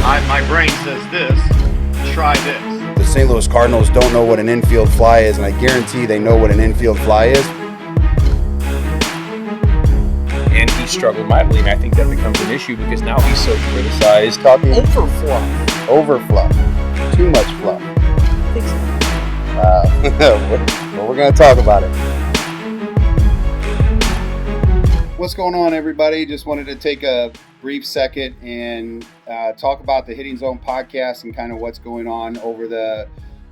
My brain says this, try this. The St. Louis Cardinals don't know what an infield fly is, and I guarantee they know what an infield fly is. And he struggled mightily, and I think that becomes an issue because now he's so criticized. Talking Over-fluff. over-fluff. Too much fluff. I think so. Well, we're going to talk about it. What's going on, everybody? Just wanted to take a brief second and talk about the Hitting Zone podcast and kind of what's going on over the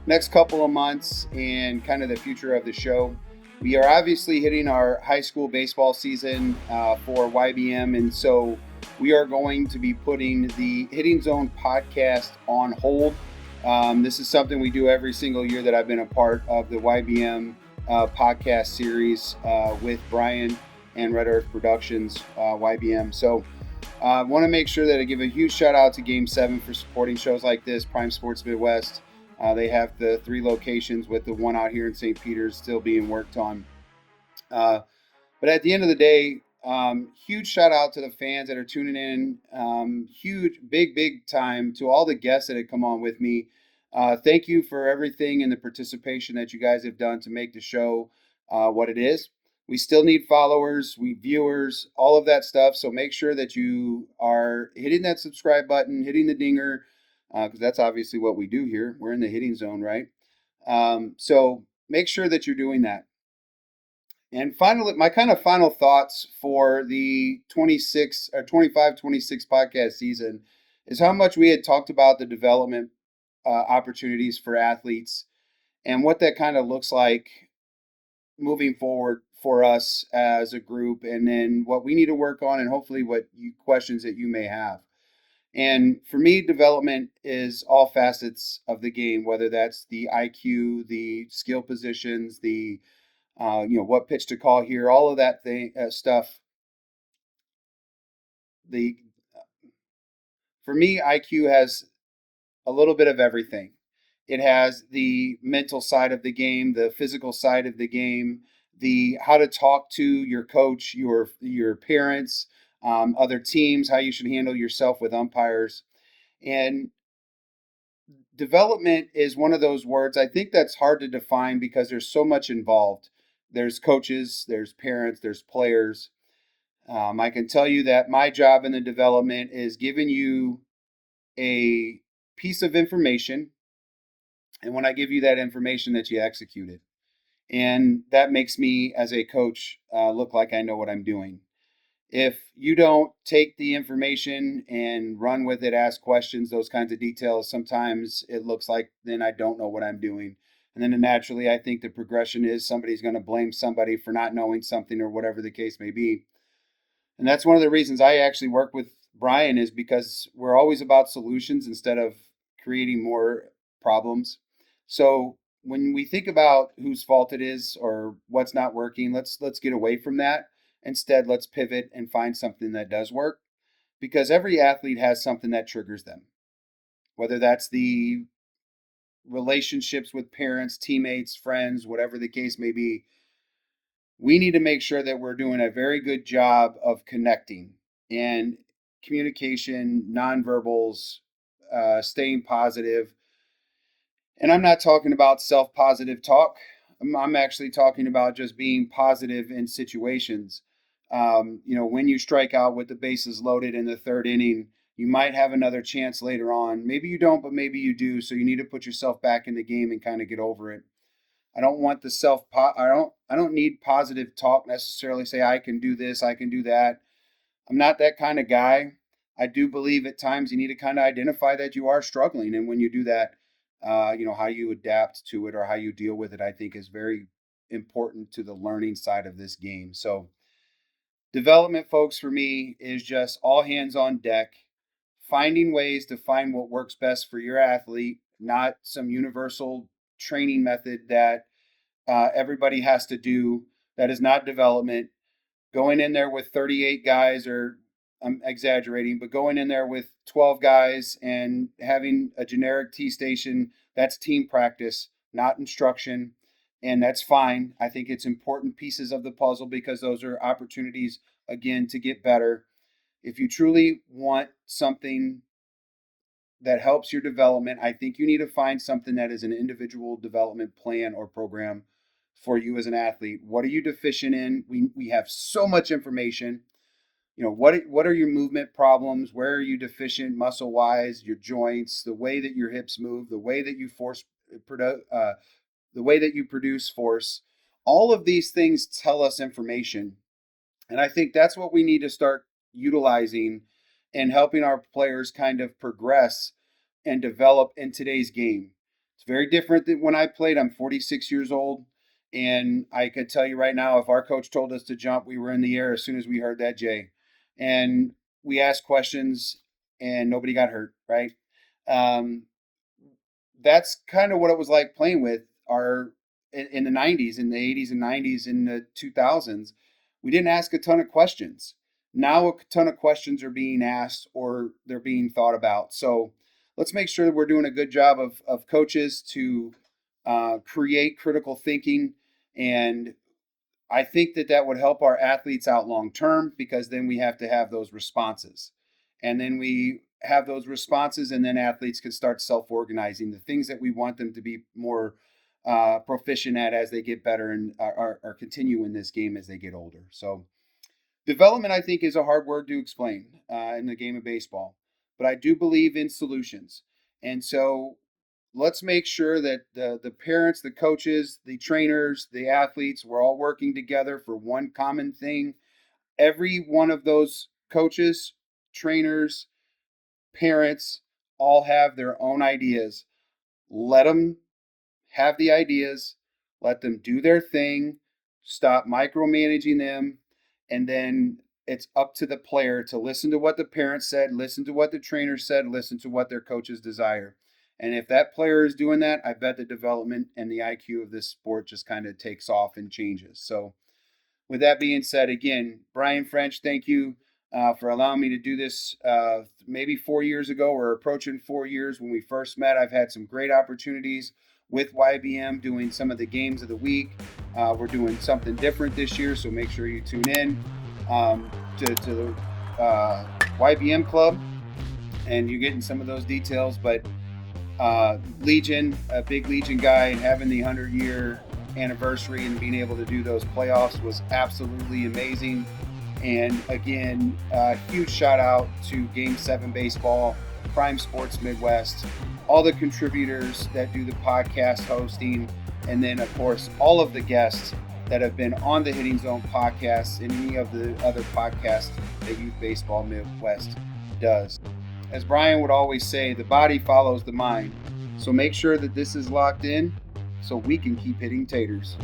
next couple of months and kind of the future of the show. We are obviously hitting our high school baseball season for YBM, and so we are going to be putting the Hitting Zone podcast on hold. This is something we do every single year that I've been a part of the YBM podcast series with Brian and Red Earth Productions, YBM. So I want to make sure that I give a huge shout out to Game 7 for supporting shows like this, Prime Sports Midwest. They have the 3 locations with the one out here in St. Peter's still being worked on. But at the end of the day, huge shout out to the fans that are tuning in. Huge, big time to all the guests that have come on with me. Thank you for everything and the participation that you guys have done to make the show what it is. We still need followers, viewers, all of that stuff. So make sure that you are hitting that subscribe button, hitting the dinger, because that's obviously what we do here. We're in the hitting zone, right? So make sure that you're doing that. And finally, my kind of final thoughts for the 25-26 podcast season is how much we had talked about the development opportunities for athletes and what that kind of looks like moving forward for us as a group, and then what we need to work on, and hopefully what questions that you may have. And for me, development is all facets of the game, whether that's the IQ, the skill positions, the what pitch to call here, all of that stuff. For me, IQ has a little bit of everything. It has the mental side of the game, the physical side of the game, the how to talk to your coach, your parents, other teams, how you should handle yourself with umpires. And development is one of those words I think that's hard to define because there's so much involved. There's coaches, there's parents, there's players. I can tell you that my job in the development is giving you a piece of information, and when I give you that information, that you execute it. And that makes me, as a coach, look like I know what I'm doing. If you don't take the information and run with it, ask questions, those kinds of details, sometimes it looks like then I don't know what I'm doing. And then naturally, I think the progression is somebody's going to blame somebody for not knowing something or whatever the case may be. And that's one of the reasons I actually work with Brian, is because we're always about solutions instead of creating more problems. So when we think about whose fault it is or what's not working, let's get away from that. Instead, let's pivot and find something that does work, because every athlete has something that triggers them, whether that's the relationships with parents, teammates, friends, whatever the case may be. We need to make sure that we're doing a very good job of connecting and communication, nonverbals, staying positive. And I'm not talking about self-positive talk. I'm actually talking about just being positive in situations. When you strike out with the bases loaded in the 3rd inning, you might have another chance later on. Maybe you don't, but maybe you do. So you need to put yourself back in the game and kind of get over it. I don't want the I don't need positive talk necessarily. Say I can do this, I can do that. I'm not that kind of guy. I do believe at times you need to kind of identify that you are struggling, and when you do that, how you adapt to it or how you deal with it, I think is very important to the learning side of this game. So development, folks, for me is just all hands on deck, finding ways to find what works best for your athlete, not some universal training method that everybody has to do. That is not development. Going in there with 38 guys, or I'm exaggerating, but going in there with 12 guys and having a generic T station, that's team practice, not instruction. And that's fine. I think it's important pieces of the puzzle because those are opportunities, again, to get better. If you truly want something that helps your development, I think you need to find something that is an individual development plan or program for you as an athlete. What are you deficient in? We have so much information. What are your movement problems? Where are you deficient muscle wise? Your joints, the way that your hips move, the way that you the way that you produce force. All of these things tell us information, and I think that's what we need to start utilizing and helping our players kind of progress and develop in today's game. It's very different than when I played. I'm 46 years old, and I could tell you right now, if our coach told us to jump, we were in the air as soon as we heard that J. And we asked questions, and nobody got hurt, right? Um, that's kind of what it was like playing with our in the 90s, in the 80s and 90s, in the 2000s. We didn't ask a ton of questions. Now a ton of questions are being asked or they're being thought about. So let's make sure that we're doing a good job of coaches to create critical thinking. And I think that would help our athletes out long term, because then we have to have those responses. And then we have those responses, and then athletes can start self-organizing the things that we want them to be more proficient at as they get better and are continue in this game as they get older. So development, I think, is a hard word to explain in the game of baseball, but I do believe in solutions. And so let's make sure that the parents, the coaches, the trainers, the athletes, we're all working together for one common thing. Every one of those coaches, trainers, parents all have their own ideas. Let them have the ideas, let them do their thing, stop micromanaging them, and then it's up to the player to listen to what the parents said, listen to what the trainer said, listen to what their coaches desire. And if that player is doing that, I bet the development and the IQ of this sport just kind of takes off and changes. So with that being said, again, Brian French, thank you for allowing me to do this maybe 4 years ago. We're approaching 4 years. When we first met, I've had some great opportunities with YBM doing some of the games of the week. We're doing something different this year, so make sure you tune in to the YBM Club, and you're getting some of those details. But Legion, a big Legion guy, and having the 100-year anniversary and being able to do those playoffs was absolutely amazing. And again, huge shout out to Game 7 Baseball, Prime Sports Midwest, all the contributors that do the podcast hosting, and then of course all of the guests that have been on the Hitting Zone podcast and any of the other podcasts that Youth Baseball Midwest does. As Brian would always say, the body follows the mind. So make sure that this is locked in so we can keep hitting taters.